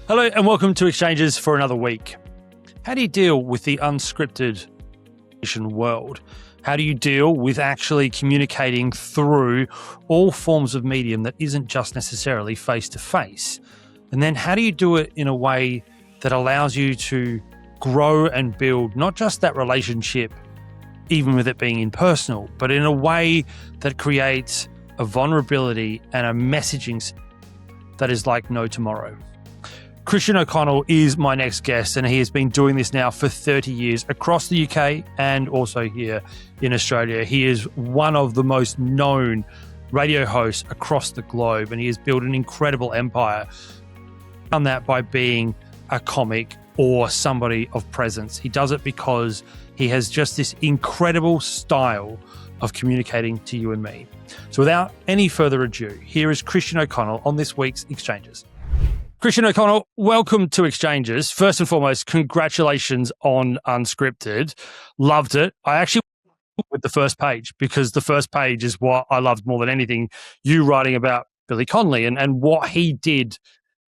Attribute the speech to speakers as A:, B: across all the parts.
A: Hello and welcome to Exchanges for another week. How do you deal with the unscripted world? How do you deal with actually communicating through all forms of medium that isn't just necessarily face-to-face? And then how do you do it in a way that allows you to grow and build not just that relationship, even with it being impersonal, but in a way that creates a vulnerability and a messaging that is like no tomorrow? Christian O'Connell is my next guest, and he has been doing this now for 30 years across the UK and also here in Australia. He is one of the most known radio hosts across the globe, and he has built an incredible empire. Done that by being a comic or somebody of presence. He does it because he has just this incredible style of communicating to you and me. So without any further ado, here is Christian O'Connell on this week's Exchanges. Christian O'Connell, welcome to Exchanges. First and foremost, congratulations on Unscripted. Loved it. I actually with the first page because the first page is what I loved more than anything. You writing about Billy Connolly and what he did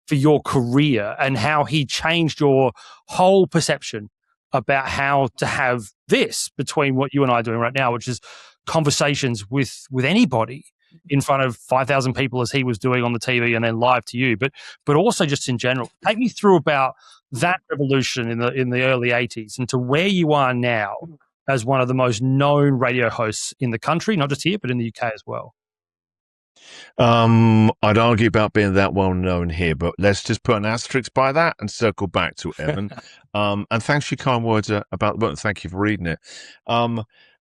A: for your career and how he changed your whole perception about how to have this between what you and I are doing right now, which is conversations with anybody in front of 5,000 people as he was doing on the TV and then live to you, but also just in general. Take me through about that revolution in the early 80s and to where you are now as one of the most known radio hosts in the country, not just here, but in the UK as well.
B: I'd argue about being that well known here, but let's just put an asterisk by that and circle back to Evan. And thanks for your kind words about the book. Thank you for reading it.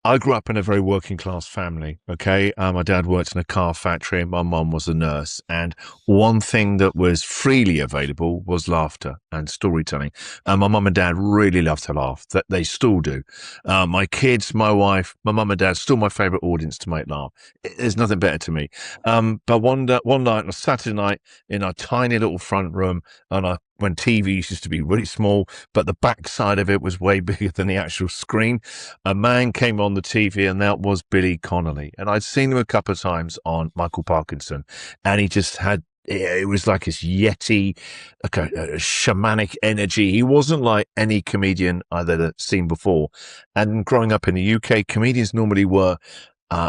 B: I grew up in a very working class family. Okay. My dad worked in a car factory and my mum was a nurse. And one thing that was freely available was laughter and storytelling. And my mum and dad really loved to laugh. That they still do. My kids, my wife, my mum and dad, still my favorite audience to make laugh. There's nothing better to me. But one night on a Saturday night in our tiny little front room, and when TVs used to be really small, but the backside of it was way bigger than the actual screen, a man came on the TV, and that was Billy Connolly. And I'd seen him a couple of times on Michael Parkinson, and he just had, it was like this yeti, like a shamanic energy. He wasn't like any comedian I'd ever seen before. And growing up in the UK, comedians normally were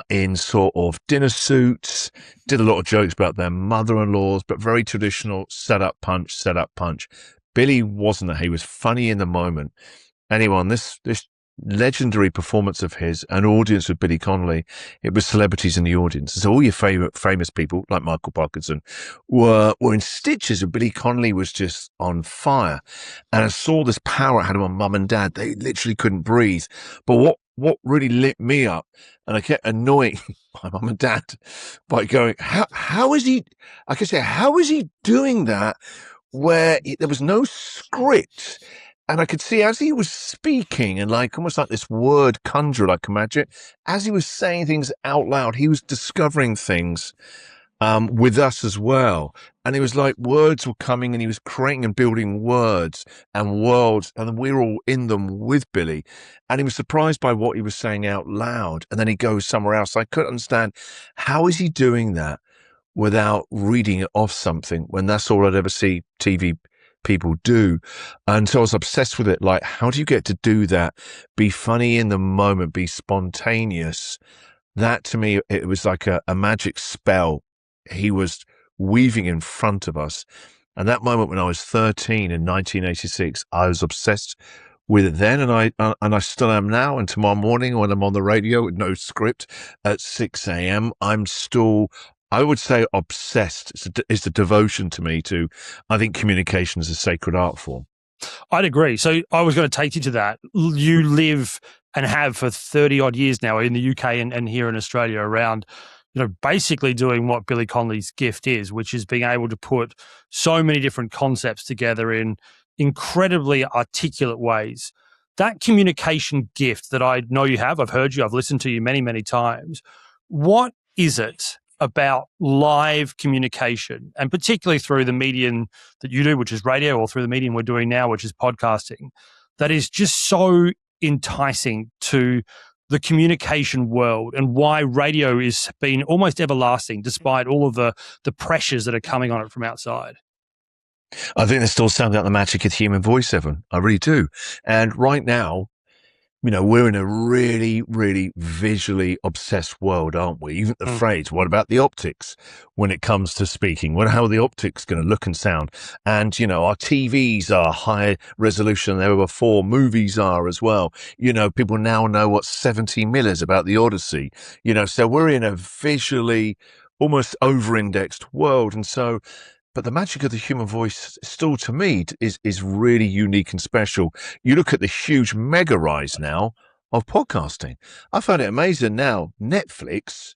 B: in sort of dinner suits, did a lot of jokes about their mother-in-laws, but very traditional set up punch. Billy wasn't that. He was funny in the moment. Anyway, on this legendary performance of his, an audience with Billy Connolly, it was celebrities in the audience. So all your favorite famous people, like Michael Parkinson, were in stitches, and Billy Connolly was just on fire. And I saw this power it had on mum and dad. They literally couldn't breathe. But what really lit me up, and I kept annoying my mum and dad by going, how is he, I could say, how is he doing that where there was no script? And I could see as he was speaking and like almost like this word conjurer, like magic, as he was saying things out loud, he was discovering things with us as well. And it was like words were coming and he was creating and building words and worlds, and we were all in them with Billy. And he was surprised by what he was saying out loud. And then he goes somewhere else. I couldn't understand, how is he doing that without reading it off something, when that's all I'd ever see TV people do? And so I was obsessed with it. Like, how do you get to do that? Be funny in the moment, be spontaneous. That to me, it was like a magic spell he was weaving in front of us. And that moment when I was 13 in 1986, I was obsessed with it then, and I still am now. And tomorrow morning when I'm on the radio with no script at 6 a.m., I'm still, I would say, obsessed. It's a devotion to me to, I think communication is a sacred art form.
A: I'd agree. So I was going to take you to that. You live and have for 30 odd years now in the UK and here in Australia around, basically doing what Billy Connolly's gift is, which is being able to put so many different concepts together in incredibly articulate ways. That communication gift that I know you have, I've heard you, I've listened to you many, many times. What is it about live communication, and particularly through the medium that you do, which is radio, or through the medium we're doing now, which is podcasting, that is just so enticing to the communication world, and why radio has been almost everlasting despite all of the pressures that are coming on it from outside?
B: I think there's still something about the magic of the human voice, Evan. I really do. And right now, we're in a really, really visually obsessed world, aren't we? Even the phrase, what about the optics when it comes to speaking? How are the optics going to look and sound? And, our TVs are higher resolution than ever before. Movies are as well. People now know what 70 mil is about the Odyssey. So we're in a visually almost over-indexed world. And so, but the magic of the human voice still, to me, is really unique and special. You look at the huge mega rise now of podcasting. I find it amazing now. Netflix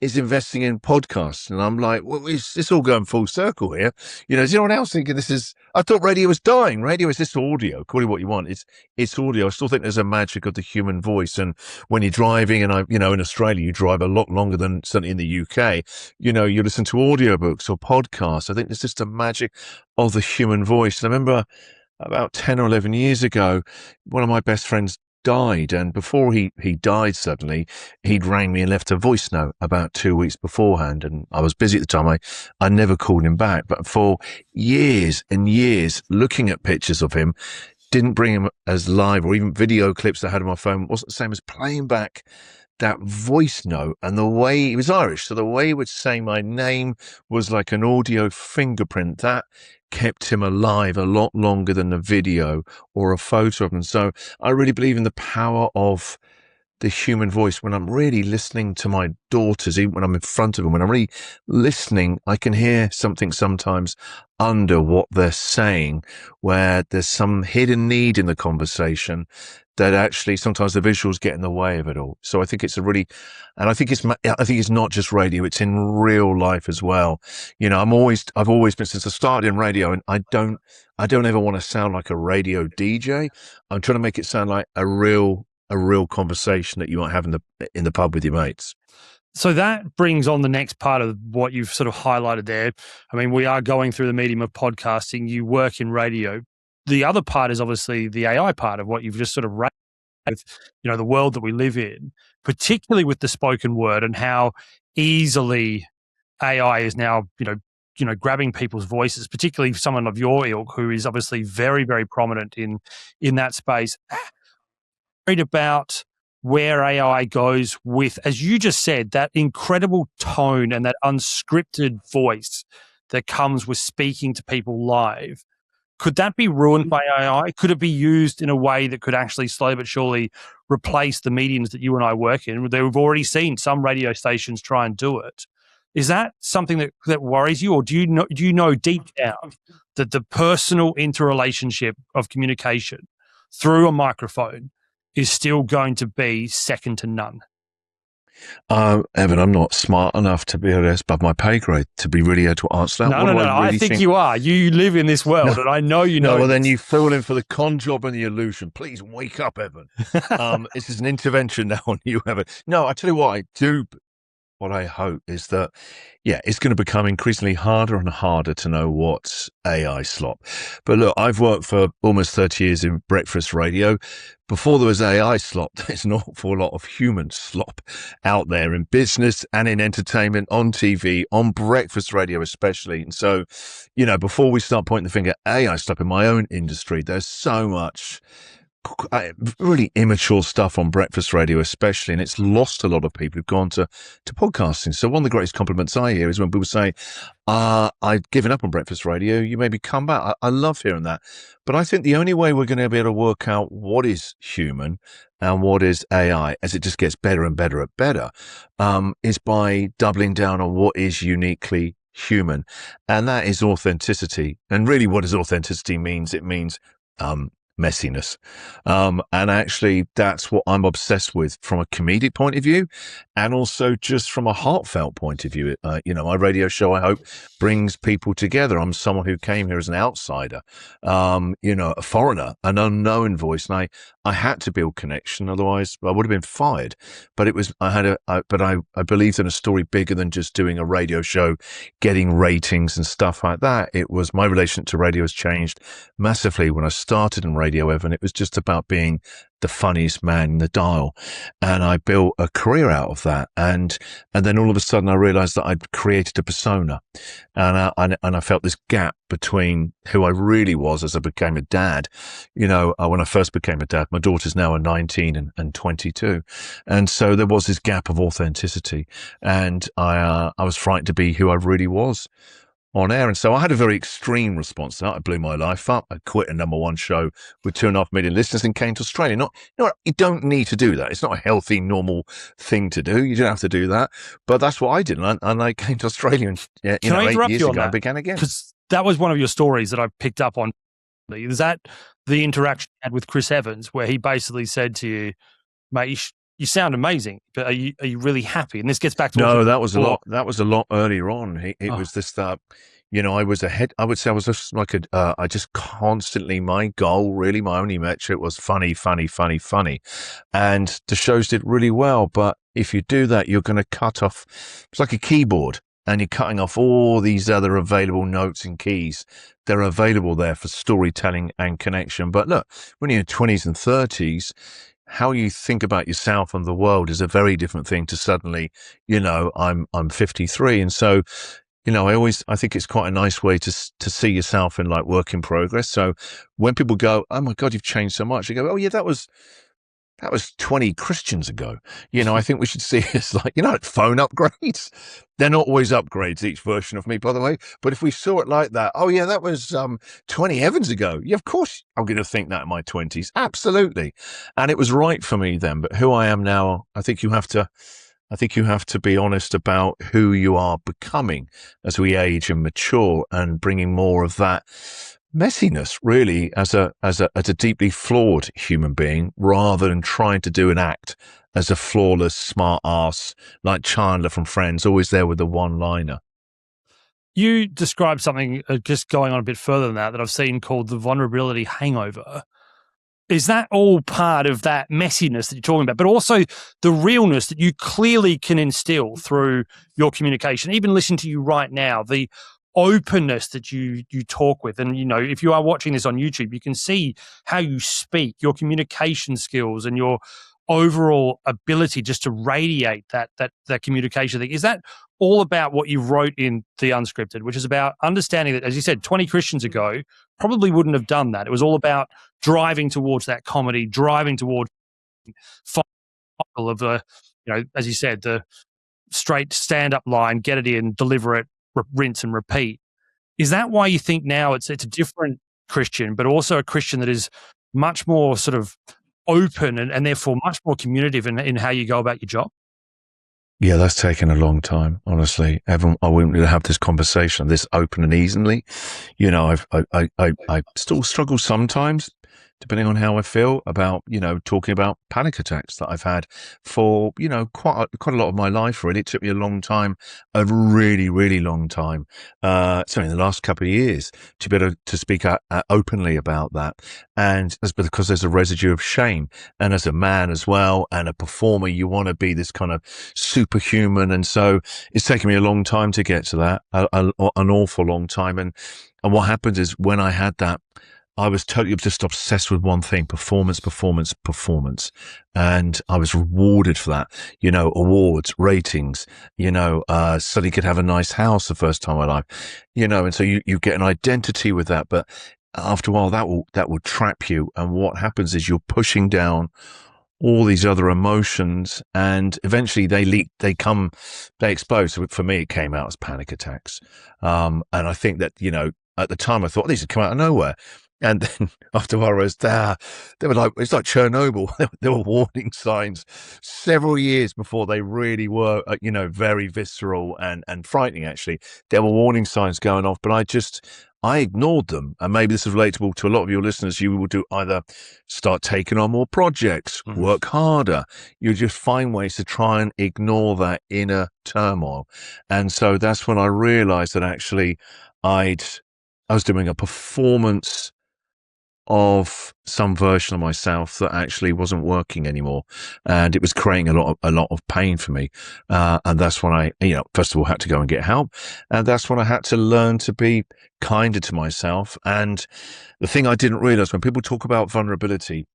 B: is investing in podcasts. And I'm like, well, it's all going full circle here. Is anyone else thinking I thought radio was dying. Radio is just audio. Call it what you want. It's audio. I still think there's a magic of the human voice. And when you're driving, and in Australia, you drive a lot longer than certainly in the UK, you listen to audiobooks or podcasts. I think there's just a magic of the human voice. And I remember about 10 or 11 years ago, one of my best friends died, and before he died suddenly, he'd rang me and left a voice note about 2 weeks beforehand, and I was busy at the time. I never called him back, but for years and years, looking at pictures of him, didn't bring him as live, or even video clips that I had on my phone wasn't the same as playing back that voice note. And the way he was Irish, so the way he would say my name was like an audio fingerprint that kept him alive a lot longer than a video or a photo of him. So I really believe in the power of the human voice. When I'm really listening to my daughters, even when I'm in front of them, when I'm really listening, I can hear something sometimes under what they're saying, where there's some hidden need in the conversation that actually sometimes the visuals get in the way of it all. So I think I think it's not just radio, it's in real life as well. I've always been, since I started in radio, and I don't ever want to sound like a radio DJ. I'm trying to make it sound like a real conversation that you might have in the pub with your mates.
A: So that brings on the next part of what you've sort of highlighted there. I mean, we are going through the medium of podcasting. You work in radio. The other part is obviously the AI part of what you've just sort of raised with, the world that we live in, particularly with the spoken word and how easily AI is now, grabbing people's voices, particularly someone of your ilk who is obviously very, very prominent in that space. Worried about where AI goes with, as you just said, that incredible tone and that unscripted voice that comes with speaking to people live. Could that be ruined by AI? Could it be used in a way that could actually slowly but surely replace the mediums that you and I work in? We've already seen some radio stations try and do it. Is that something that worries you, or do you know deep down that the personal interrelationship of communication through a microphone is still going to be second to none?
B: Evan, I'm not smart enough to be able to above my pay grade to be really able to answer that.
A: No. I think you are. You live in this world, and I know you know.
B: No, well, then you fall in for the con job and the illusion. Please wake up, Evan. This is an intervention now on you, Evan. No, I tell you what I do. What I hope is that, it's going to become increasingly harder and harder to know what's AI slop. But look, I've worked for almost 30 years in breakfast radio. Before there was AI slop, there's an awful lot of human slop out there in business and in entertainment, on TV, on breakfast radio especially. And so, before we start pointing the finger at AI slop in my own industry, there's so much really immature stuff on breakfast radio especially, and it's lost a lot of people who've gone to podcasting. So one of the greatest compliments I hear is when people say, I've given up on breakfast radio, you maybe come back. I love hearing that. But I think the only way we're going to be able to work out what is human and what is AI, as it just gets better and better and better, is by doubling down on what is uniquely human. And that is authenticity. And really what does authenticity means? It means messiness. And actually that's what I'm obsessed with from a comedic point of view, and also just from a heartfelt point of view. My radio show, I hope, brings people together. I'm someone who came here as an outsider, a foreigner, an unknown voice, and I had to build connection, otherwise I would have been fired. But I believed in a story bigger than just doing a radio show, getting ratings and stuff like that. It was, my relationship to radio has changed massively when I started in radio, Evan. It was just about being the funniest man in the dial. And I built a career out of that. And then all of a sudden I realized that I'd created a persona, and I felt this gap between who I really was as I became a dad. When I first became a dad, my daughters now are 19 and 22. And so there was this gap of authenticity, and I was frightened to be who I really was on air. And so I had a very extreme response to that. I blew my life up. I quit a #1 show with 2.5 million listeners and came to Australia. You don't need to do that. It's not a healthy, normal thing to do. You don't have to do that. But that's what I did. And I came to Australia, and 8 years ago, I began again.
A: Because that was one of your stories that I picked up on. Is that the interaction you had with Chris Evans, where he basically said to you, mate, you sound amazing, but are you really happy? And this gets back to
B: that was a lot earlier on. It was this that, I was ahead. I would say I was just like I just constantly, my goal, really, my only metric was funny. And the shows did really well. But if you do that, you're going to cut off. It's like a keyboard, and you're cutting off all these other available notes and keys. They're available there for storytelling and connection. But look, when you're in your 20s and 30s, how you think about yourself and the world is a very different thing to suddenly, I'm 53. And so, I think it's quite a nice way to see yourself in like work in progress. So when people go, oh my God, you've changed so much, you go, oh yeah, that was 20 Christians ago. I think we should see it as like, phone upgrades. They're not always upgrades, each version of me, by the way. But if we saw it like that, oh yeah, that was 20 Evans ago. Yeah, of course I'm going to think that in my 20s. Absolutely. And it was right for me then. But who I am now, I think you have to be honest about who you are becoming as we age and mature, and bringing more of that messiness, really, as a deeply flawed human being, rather than trying to do an act as a flawless smart ass like Chandler from Friends, always there with the one-liner.
A: You described something, just going on a bit further than that I've seen, called the vulnerability hangover. Is that all part of that messiness that you're talking about, but also the realness that you clearly can instill through your communication? Even listening to you right now, the openness that you talk with. And, if you are watching this on YouTube, you can see how you speak, your communication skills, and your overall ability just to radiate that communication thing. Is that all about what you wrote in The Unscripted, which is about understanding that, as you said, 20 Christians ago probably wouldn't have done that? It was all about driving towards that comedy, driving towards of the, as you said, the straight stand-up line, get it in, deliver it, rinse and repeat. Is that why you think now it's a different Christian, but also a Christian that is much more sort of open and therefore much more communicative in how you go about your job?
B: Yeah, that's taken a long time, honestly. Everyone, I wouldn't really have this conversation this open and easily. I still struggle sometimes, depending on how I feel about, talking about panic attacks that I've had for, quite a lot of my life, really. It took me a long time, a really, really long time, certainly in the last couple of years, to be able to speak openly about that. And that's because there's a residue of shame. And as a man as well, and a performer, you want to be this kind of superhuman. And so it's taken me a long time to get to that, an awful long time. And what happened is, when I had that, I was totally just obsessed with one thing: performance. And I was rewarded for that, awards, ratings, suddenly could have a nice house the first time in my life, and so you get an identity with that. But after a while, that will trap you. And what happens is you're pushing down all these other emotions, and eventually they explode. So for me, it came out as panic attacks. And I think that, at the time I thought these would come out of nowhere. And then after a while, they were like, it's like Chernobyl. There were warning signs several years before they really were, very visceral and frightening, actually. There were warning signs going off, but I ignored them. And maybe this is relatable to a lot of your listeners. You will do either start taking on more projects, work harder. You just find ways to try and ignore that inner turmoil. And so that's when I realized that actually I was doing a performance of some version of myself that actually wasn't working anymore, and it was creating a lot of pain for me. And that's when I, first of all, had to go and get help, and that's when I had to learn to be kinder to myself. And the thing I didn't realize, when people talk about vulnerability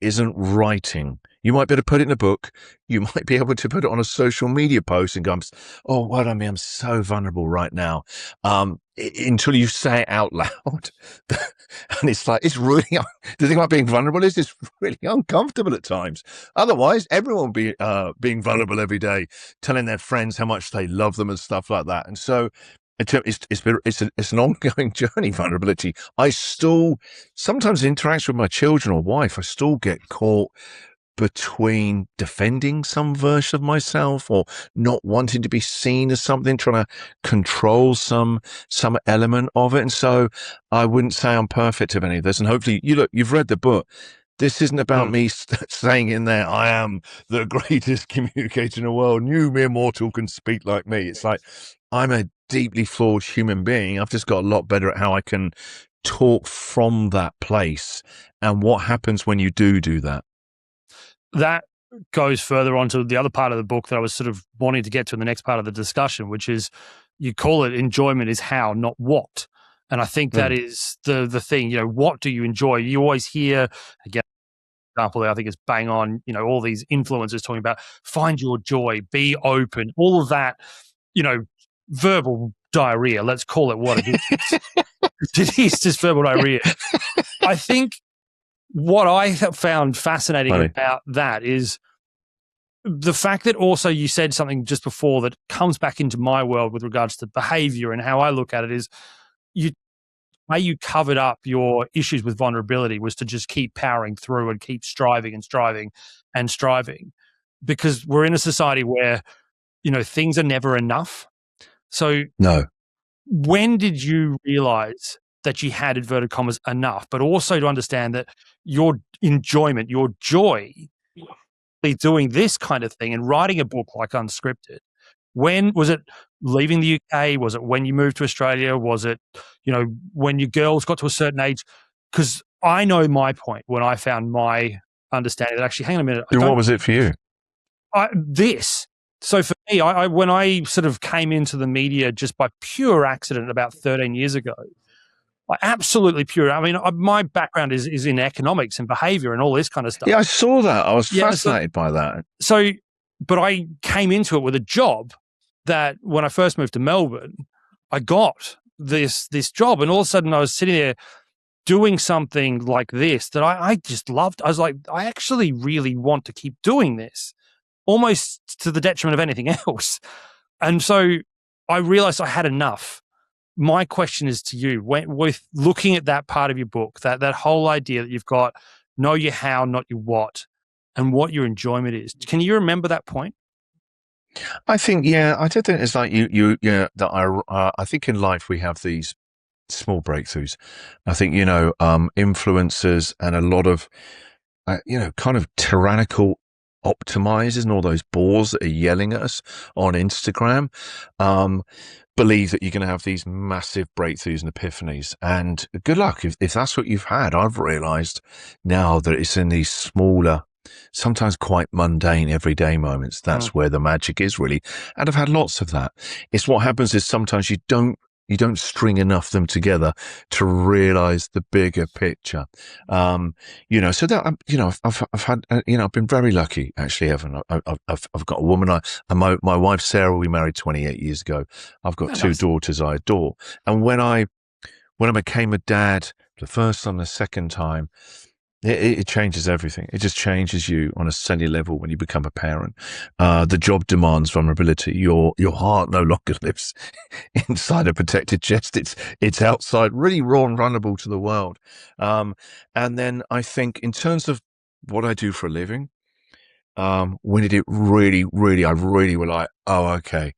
B: isn't writing. You might be able to put it in a book. You might be able to put it on a social media post and go, "Oh, what I mean, I'm so vulnerable right now." Until you say it out loud, and it's like, it's really, the thing about being vulnerable is it's really uncomfortable at times. Otherwise, everyone will be being vulnerable every day, telling their friends how much they love them and stuff like that. And so it's an ongoing journey, vulnerability. I still sometimes interact with my children or wife. I still get caught between defending some version of myself or not wanting to be seen as something, trying to control some element of it. And so I wouldn't say I'm perfect of any of this. And hopefully, you've read the book. This isn't about me saying in there, I am the greatest communicator in the world. You mere mortal can speak like me. It's like, I'm a deeply flawed human being. I've just got a lot better at how I can talk from that place. And what happens when you do that?
A: That goes further on to the other part of the book that I was sort of wanting to get to in the next part of the discussion, which is, you call it enjoyment is how, not what. And I think that is the thing. What do you enjoy? You always hear, again, example I think is bang on, all these influencers talking about find your joy, be open, all of that, verbal diarrhea. Let's call it what it is. It is just verbal diarrhea. I think what I have found fascinating about that is the fact that also you said something just before that comes back into my world with regards to behavior and how I look at it is, way you covered up your issues with vulnerability was to just keep powering through and keep striving and striving and striving, because we're in a society where, things are never enough. So
B: no.
A: When did you realize that you had, inverted commas, enough, but also to understand that your enjoyment, your joy, doing this kind of thing and writing a book like Unscripted? When was it? Leaving the UK? Was it when you moved to Australia? Was it, when your girls got to a certain age? Because I know my point when I found my understanding that actually, hang on a minute.
B: What was it for you?
A: This. So for me, I when I sort of came into the media just by pure accident about 13 years ago, absolutely pure. I mean, my background is in economics and behavior and all this kind of stuff.
B: Yeah, I saw that. I was fascinated by that.
A: So, but I came into it with a job that when I first moved to Melbourne, I got this job, and all of a sudden I was sitting there doing something like this that I just loved. I was like, I actually really want to keep doing this, almost to the detriment of anything else. And so I realized I had enough. My question is to you, with looking at that part of your book, that whole idea that you've got, know your how, not your what, and what your enjoyment is. Can you remember that point?
B: I think, I don't think it's like I think in life we have these small breakthroughs. I think, influencers and a lot of, kind of tyrannical optimizers and all those bores that are yelling at us on Instagram, believe that you're going to have these massive breakthroughs and epiphanies. And good luck if that's what you've had. I've realized now that it's in these smaller, sometimes quite mundane everyday moments. That's where the magic is, really. And I've had lots of that. It's what happens is sometimes you don't string enough of them together to realize the bigger picture. So that, I've had, I've been very lucky, actually, Evan. I've got a woman, my wife, Sarah, we married 28 years ago. I've got two daughters I adore. And when I became a dad the first time, the second time, it changes everything. It just changes you on a cellular level when you become a parent. The job demands vulnerability. Your heart no longer lives inside a protected chest. It's outside, really raw and vulnerable to the world. And then I think in terms of what I do for a living, when did it really, I really were like, oh, okay,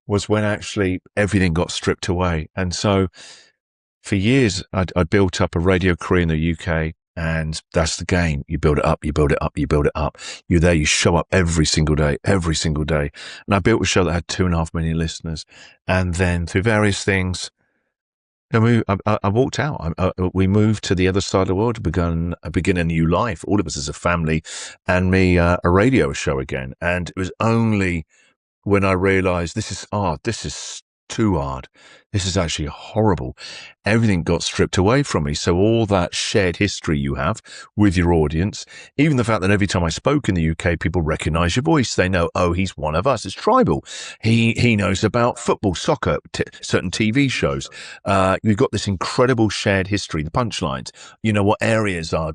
B: was when actually everything got stripped away. And so for years, I built up a radio career in the UK. And that's the game. You build it up, you build it up, you build it up. You're there, you show up every single day. And I built a show that had 2.5 million listeners. And then through various things, I walked out. We moved to the other side of the world to begin a new life. All of us as a family, and me a radio show again. And it was only when I realized this is too hard. This is actually horrible. Everything got stripped away from me. So all that shared history you have with your audience, even the fact that every time I spoke in the UK, people recognize your voice. They know, oh, he's one of us. It's tribal. He knows about football, soccer, certain TV shows. You've got this incredible shared history, the punchlines. You know what areas are,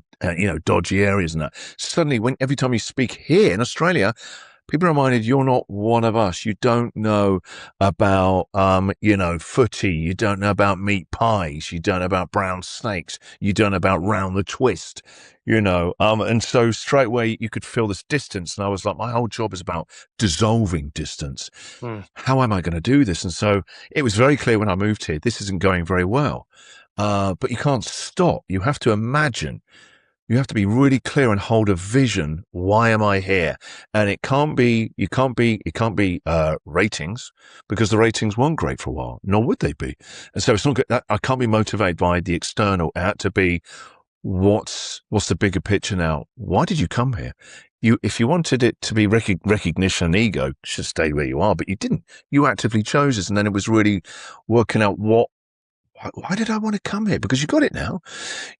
B: dodgy areas and that. Suddenly, every time you speak here in Australia, people are reminded you're not one of us. You don't know about, footy. You don't know about meat pies. You don't know about brown snakes. You don't know about round the twist, and so straight away you could feel this distance. And I was like, my whole job is about dissolving distance. How am I going to do this? And so it was very clear when I moved here, this isn't going very well. But you can't stop. You have to imagine. You have to be really clear and hold a vision. Why am I here? And it can't be ratings, because the ratings weren't great for a while, nor would they be. And so it's not good. I can't be motivated by the external. It had to be, what's the bigger picture now? Why did you come here? If you wanted it to be recognition and ego, you should stay where you are, but you didn't. You actively chose this. And then it was really working out why did I want to come here? Because you got it now.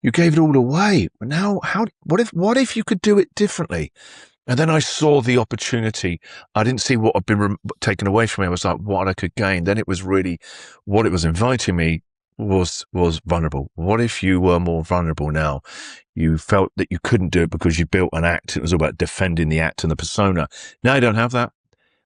B: You gave it all away. Now, what if you could do it differently? And then I saw the opportunity. I didn't see what had been taken away from me. I was like, what I could gain. Then it was really, what it was inviting me was vulnerable. What if you were more vulnerable now? You felt that you couldn't do it because you built an act. It was all about defending the act and the persona. Now you don't have that.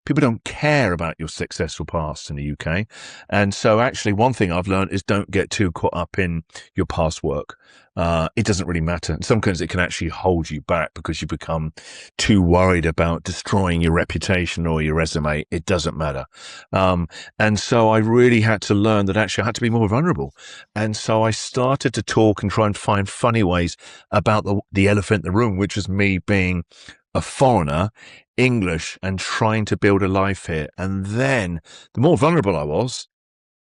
B: People don't care about your successful past in the UK. And so actually one thing I've learned is don't get too caught up in your past work. It doesn't really matter. In some cases, it can actually hold you back because you become too worried about destroying your reputation or your resume. It doesn't matter. And so I really had to learn that actually I had to be more vulnerable. And so I started to talk and try and find funny ways about the elephant in the room, which was me being a foreigner, English, and trying to build a life here. And then the more vulnerable I was,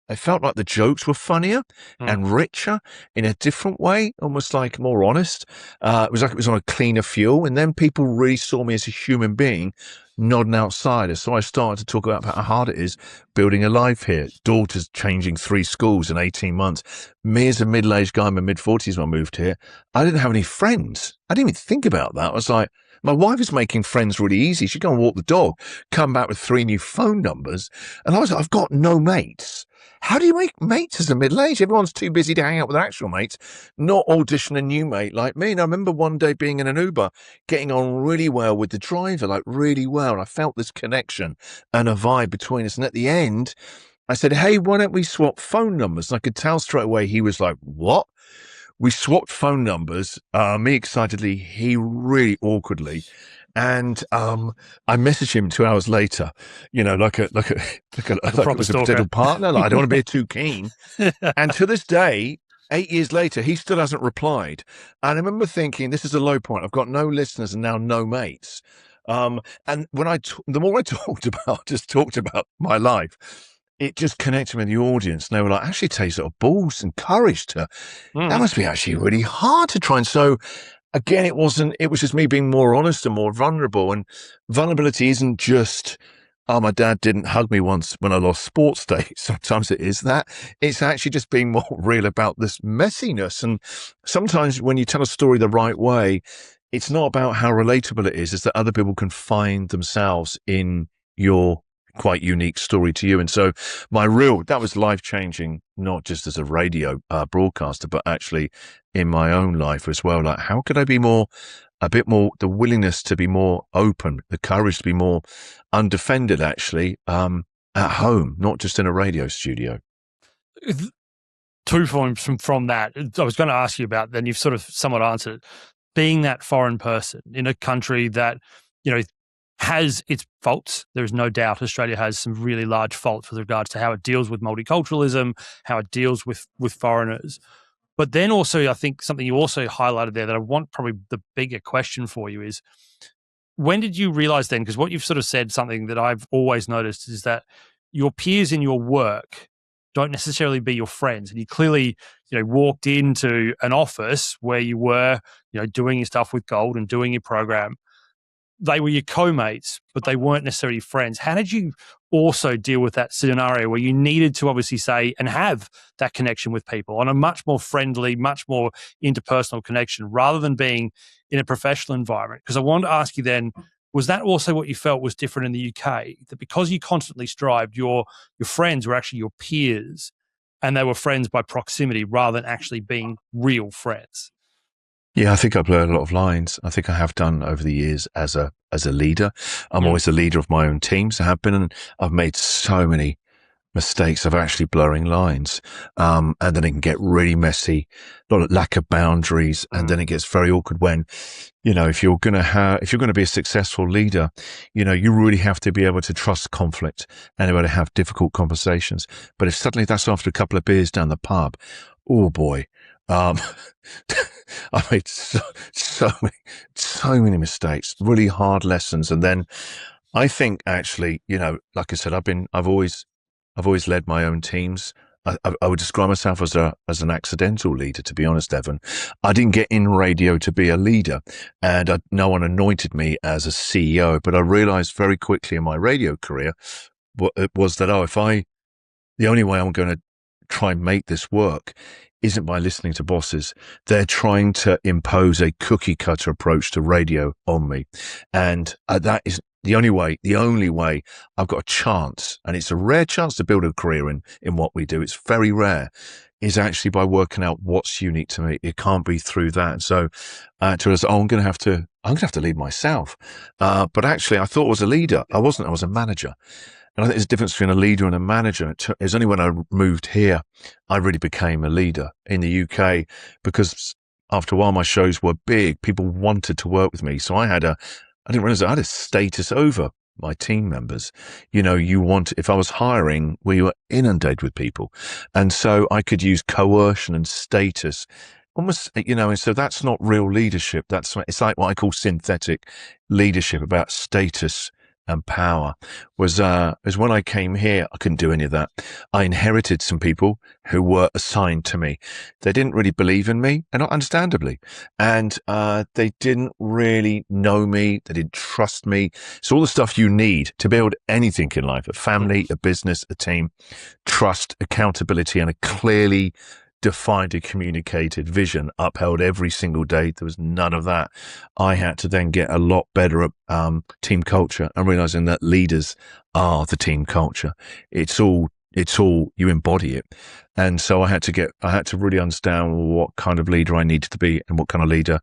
B: I felt like the jokes were funnier and richer in a different way, almost like more honest. It was like it was on a cleaner fuel. And then people really saw me as a human being, not an outsider. So I started to talk about how hard it is building a life here. Daughters changing 3 schools in 18 months. Me as a middle-aged guy in my mid-40s when I moved here, I didn't have any friends. I didn't even think about that. I was like, my wife is making friends really easy. She'd go and walk the dog, come back with 3 new phone numbers. And I was like, I've got no mates. How do you make mates as a middle-aged? Everyone's too busy to hang out with their actual mates, not audition a new mate like me. And I remember one day being in an Uber, getting on really well with the driver, like really well. And I felt this connection and a vibe between us. And at the end, I said, hey, why don't we swap phone numbers? And I could tell straight away he was like, what? We swapped phone numbers, me excitedly, he really awkwardly. And I messaged him 2 hours later, like it was a potential partner. Like, I don't want to be too keen. And to this day, 8 years later, he still hasn't replied. And I remember thinking, this is a low point. I've got no listeners and now no mates. And when the more I talked about my life, it just connected with the audience. And they were like, actually, it takes sort of balls and courage that must be actually really hard to try. And so again, it was just me being more honest and more vulnerable. And vulnerability isn't just, oh, my dad didn't hug me once when I lost sports day. Sometimes it is that. It's actually just being more real about this messiness. And sometimes when you tell a story the right way, it's not about how relatable it is. It's that other people can find themselves in your quite unique story to you. And so that was life-changing, not just as a radio broadcaster, but actually in my own life as well. Like, how could I be a bit more, the willingness to be more open, the courage to be more undefended, actually, at home, not just in a radio studio.
A: 2 points from that. I was going to ask you about, then you've sort of somewhat answered it. Being that foreign person in a country that, has its faults. There's no doubt Australia has some really large faults with regards to how it deals with multiculturalism, how it deals with foreigners. But then also, I think something you also highlighted there that I want, probably the bigger question for you is, when did you realize then, because what you've sort of said, something that I've always noticed is that your peers in your work don't necessarily be your friends. And you clearly, walked into an office where you were, doing your stuff with gold and doing your program. They were your co-mates, but they weren't necessarily friends. How did you also deal with that scenario where you needed to obviously say and have that connection with people on a much more friendly, much more interpersonal connection rather than being in a professional environment? Because I wanted to ask you then, was that also what you felt was different in the UK? That because you constantly strived, your friends were actually your peers and they were friends by proximity rather than actually being real friends?
B: Yeah, I think I've learned a lot of lines. I think I have done over the years as a leader. I'm always the leader of my own teams. I have been, and I've made so many mistakes of actually blurring lines. And then it can get really messy, a lot of lack of boundaries. And then it gets very awkward when, if you're going to be a successful leader, you really have to be able to trust conflict and able to have difficult conversations. But if suddenly that's after a couple of beers down the pub, oh boy, I made so many mistakes, really hard lessons. And then I think actually, like I said, I've always led my own teams. I would describe myself as an accidental leader, to be honest, Evan. I didn't get in radio to be a leader, and no one anointed me as a CEO. But I realized very quickly in my radio career was that the only way I'm going to try and make this work isn't by listening to bosses. They're trying to impose a cookie cutter approach to radio on me. And that is the only way I've got a chance, and it's a rare chance to build a career in what we do. It's very rare, is actually by working out what's unique to me. It can't be through that. And so I'm going to have to lead myself. But actually I thought I was a leader. I wasn't, I was a manager. And I think there's a difference between a leader and a manager. It's only when I moved here, I really became a leader in the UK, because after a while, my shows were big. People wanted to work with me. So I didn't realize I had a status over my team members. If I was hiring, we were inundated with people. And so I could use coercion and status almost, and so that's not real leadership. It's like what I call synthetic leadership, about status and power. Was when I came here, I couldn't do any of that. I inherited some people who were assigned to me. They didn't really believe in me, and not understandably, and they didn't really know me. They didn't trust me. It's all the stuff you need to build anything in life: a family, a business, a team. Trust, accountability, and a clearly defined and communicated vision upheld every single day. There was none of that. I had to then get a lot better at team culture and realizing that leaders are the team culture. It's all you embody it. And so I had to really understand what kind of leader I needed to be and what kind of leader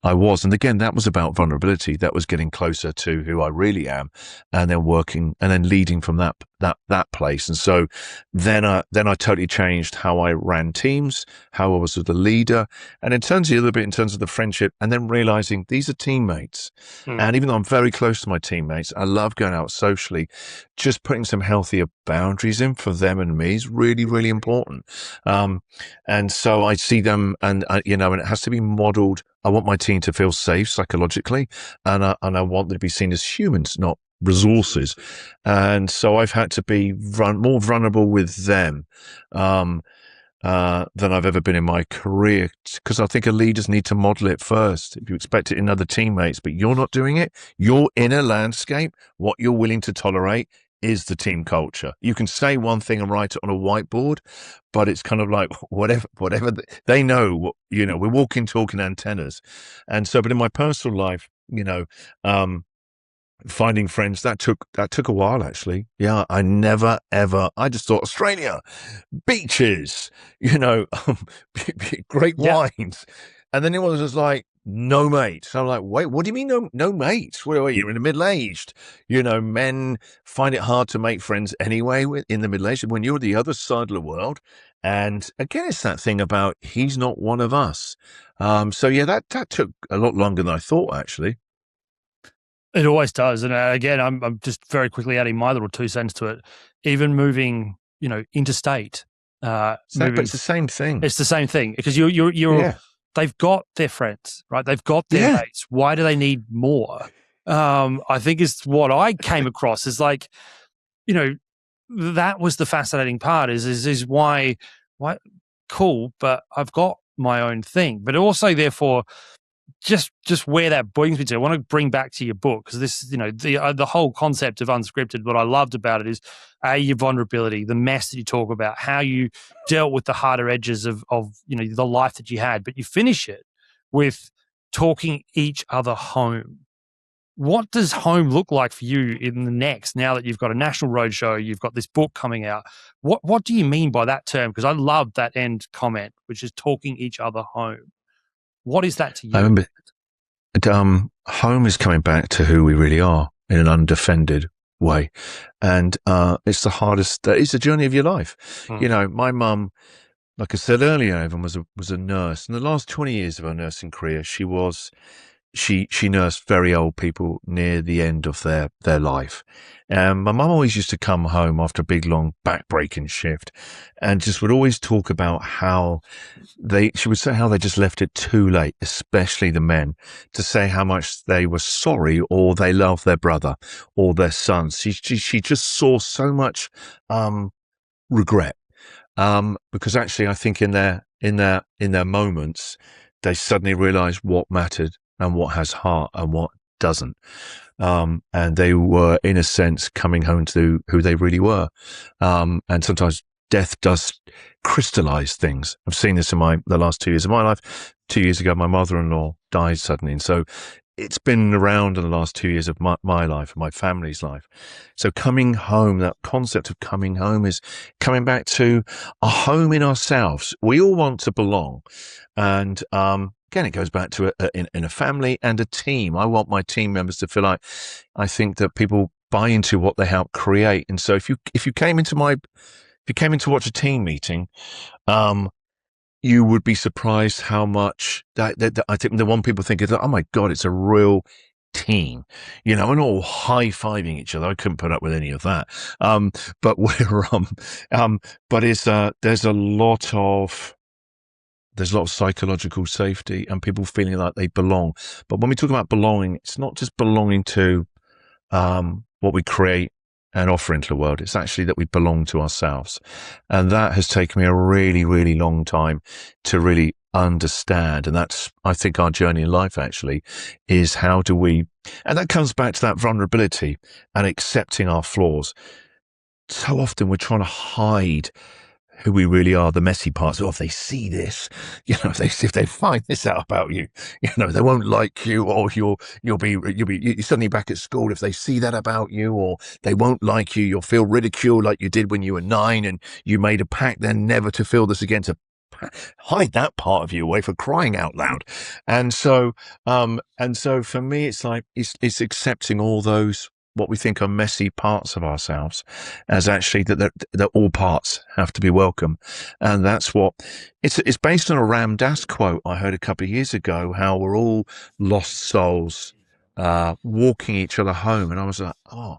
B: I was. And again, that was about vulnerability. That was getting closer to who I really am, and then working and then leading from that place. And so then I totally changed how I ran teams, how I was the leader, and in terms of a little bit in terms of the friendship, and then realizing these are teammates. And even though I'm very close to my teammates, I love going out socially. Just putting some healthier boundaries in for them and me is really, really important. And so I see them, and and it has to be modeled. I want my team to feel safe psychologically, and I want them to be seen as humans, not resources. And so I've had to be more vulnerable with them than I've ever been in my career, because I think a leaders need to model it first. If you expect it in other teammates, but you're not doing it, your inner landscape, what you're willing to tolerate, is the team culture. You can say one thing and write it on a whiteboard, but it's kind of like whatever they know, we're walking, talking antennas. And so, but in my personal life, finding friends, that took a while, actually. Yeah. I never, ever, I just thought Australia, beaches, great wines. And then it was just like, no mates. I'm like, wait, what do you mean no mates? Well, you're in the middle-aged. Men find it hard to make friends anyway in the middle-aged when you're the other side of the world. And again, it's that thing about he's not one of us. So yeah, that took a lot longer than I thought, actually.
A: It always does. And again, I'm just very quickly adding my little 2 cents to it. Even moving, interstate.
B: But it's the same thing.
A: It's the same thing, because you're they've got their friends, right? They've got their mates. Why do they need more? I think it's what I came across is like, that was the fascinating part is why cool, but I've got my own thing. But also, therefore, just where that brings me to, I want to bring back to your book, because this, the whole concept of Unscripted, what I loved about it is your vulnerability, the mess that you talk about, how you dealt with the harder edges of the life that you had, but you finish it with talking each other home. What does home look like for you in the next, now that you've got a national roadshow, you've got this book coming out? What do you mean by that term? Because I love that end comment, which is talking each other home. What is that to you?
B: I remember home is coming back to who we really are in an undefended way. And it's the hardest, it's the journey of your life. My mum, like I said earlier, Evan, was a nurse. In the last 20 years of her nursing career, she nursed very old people near the end of their life. My mum always used to come home after a big, long back-breaking shift and just would always talk about how she would say how they just left it too late, especially the men, to say how much they were sorry or they loved their brother or their sons. She just saw so much regret. Because actually I think in their moments, they suddenly realized what mattered and what has heart and what doesn't. And they were, in a sense, coming home to who they really were. And sometimes death does crystallize things. I've seen this in the last 2 years of my life. 2 years ago, my mother-in-law died suddenly. And so it's been around in the last 2 years of my life and my family's life. So coming home, that concept of coming home is coming back to a home in ourselves. We all want to belong. And again, it goes back to in a family and a team. I want my team members to feel like I think that people buy into what they help create. And so if you came in to watch a team meeting, you would be surprised how much that I think the one people think is, oh my God, it's a real team, and all high-fiving each other. I couldn't put up with any of that. But there's a lot of psychological safety and people feeling like they belong. But when we talk about belonging, it's not just belonging to what we create and offer into the world. It's actually that we belong to ourselves. And that has taken me a really, really long time to really understand. And that's, I think, our journey in life actually is how do we, and that comes back to that vulnerability and accepting our flaws. So often we're trying to hide who we really are, the messy parts. If they see this, if they find this out about you, they won't like you, or you'll be suddenly back at school. If they see that about you, or they won't like you, you'll feel ridiculed like you did when you were 9, and you made a pact then never to feel this again, to hide that part of you away, for crying out loud. And so for me, it's like it's accepting all those what we think are messy parts of ourselves as actually that all parts have to be welcome. And that's what it's based on a Ram Dass quote I heard a couple of years ago, how we're all lost souls walking each other home. And I was like, oh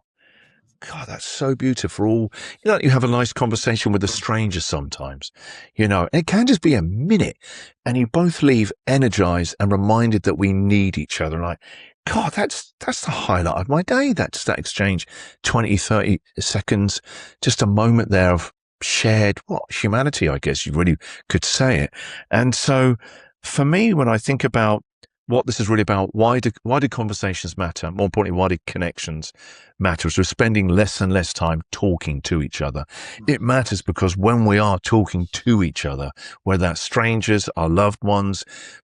B: God, that's so beautiful. You have a nice conversation with a stranger sometimes, it can just be a minute and you both leave energized and reminded that we need each other. Like, God, that's the highlight of my day. That's that exchange, 20, 30 seconds, just a moment there of shared, humanity, I guess you really could say it. And so for me, when I think about what this is really about, why do conversations matter? More importantly, why do connections matter? As we're spending less and less time talking to each other. It matters because when we are talking to each other, whether that's strangers, our loved ones,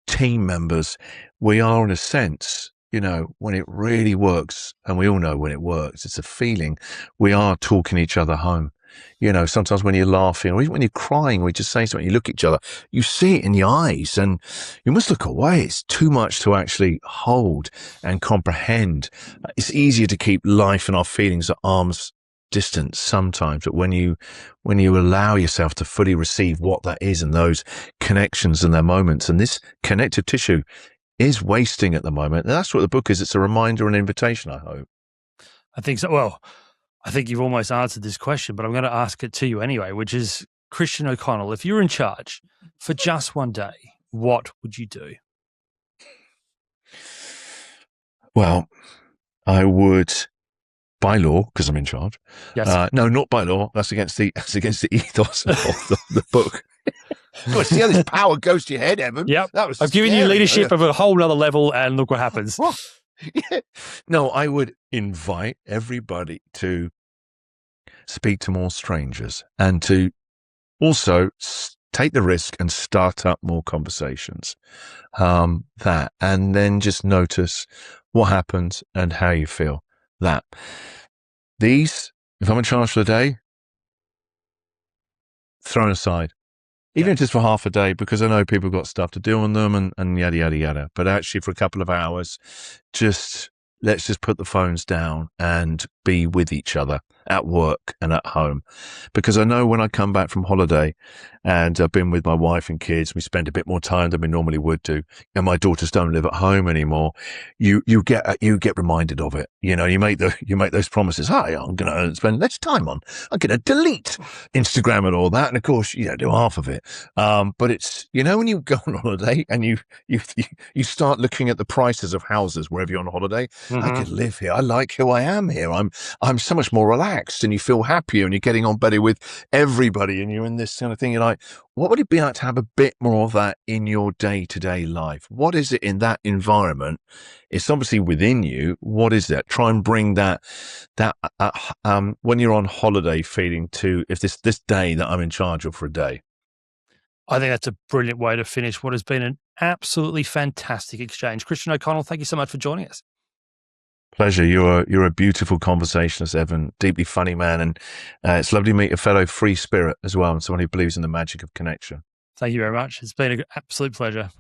B: team members, we are, in a sense, when it really works, and we all know when it works, it's a feeling, we are talking each other home. Sometimes when you're laughing or even when you're crying, we just say something, you look at each other, you see it in your eyes and you must look away. It's too much to actually hold and comprehend. It's easier to keep life and our feelings at arm's distance sometimes, but when you allow yourself to fully receive what that is and those connections and their moments, and this connective tissue is wasting at the moment. And that's what the book is. It's a reminder and invitation, I hope.
A: I think so. Well, I think you've almost answered this question, but I'm going to ask it to you anyway, which is, Christian O'Connell, if you were in charge for just one day, what would you do?
B: Well, I would by law, because I'm in charge.
A: Yes.
B: No, not by law. That's against the ethos of the book. God, see how this power goes to your head, Evan?
A: Yep.
B: That was
A: I've given you
B: scary.
A: leadership of a whole nother level, and look what happens.
B: Yeah. No, I would invite everybody to speak to more strangers and to also take the risk and start up more conversations. And then just notice what happens and how you feel. If I'm in charge for the day, thrown aside. Even if it's for half a day, because I know people have got stuff to do on them and yada, yada, yada. But actually for a couple of hours, let's just put the phones down and be with each other at work and at home. Because I know when I come back from holiday and I've been with my wife and kids, we spend a bit more time than we normally would do. And my daughters don't live at home anymore. You get reminded of it. You know, you make those promises. Hi, I'm going to spend less time on. I'm going to delete Instagram and all that. And of course, you don't do half of it. But it's, you know, when you go on holiday and you start looking at the prices of houses wherever you're on holiday.
A: Mm-hmm.
B: I could live here. I like who I am here. I'm so much more relaxed, and you feel happier, and you're getting on better with everybody, and you're in this kind of thing. You're like, what would it be like to have a bit more of that in your day-to-day life? What is it in that environment? It's obviously within you. What is that? Try and bring that when you're on holiday feeling to, if this day that I'm in charge of for a day.
A: I think that's a brilliant way to finish what has been an absolutely fantastic exchange. Christian O'Connell, thank you so much for joining us.
B: Pleasure. You're a beautiful conversationalist, Evan. Deeply funny man, and it's lovely to meet a fellow free spirit as well, and someone who believes in the magic of connection.
A: Thank you very much. It's been an absolute pleasure.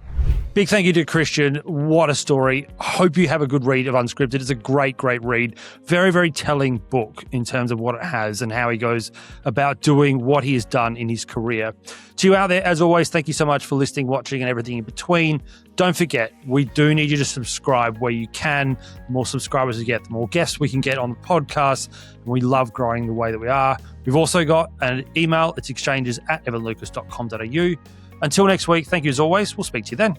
A: Big thank you to Christian. What a story. Hope you have a good read of Unscripted. It's a great, great read. Very, very telling book in terms of what it has and how he goes about doing what he has done in his career. To you out there, as always, thank you so much for listening, watching, and everything in between. Don't forget, we do need you to subscribe where you can. The more subscribers we get, the more guests we can get on the podcast. And we love growing the way that we are. We've also got an email. It's exchanges@evanlucas.com.au. Until next week, thank you as always. We'll speak to you then.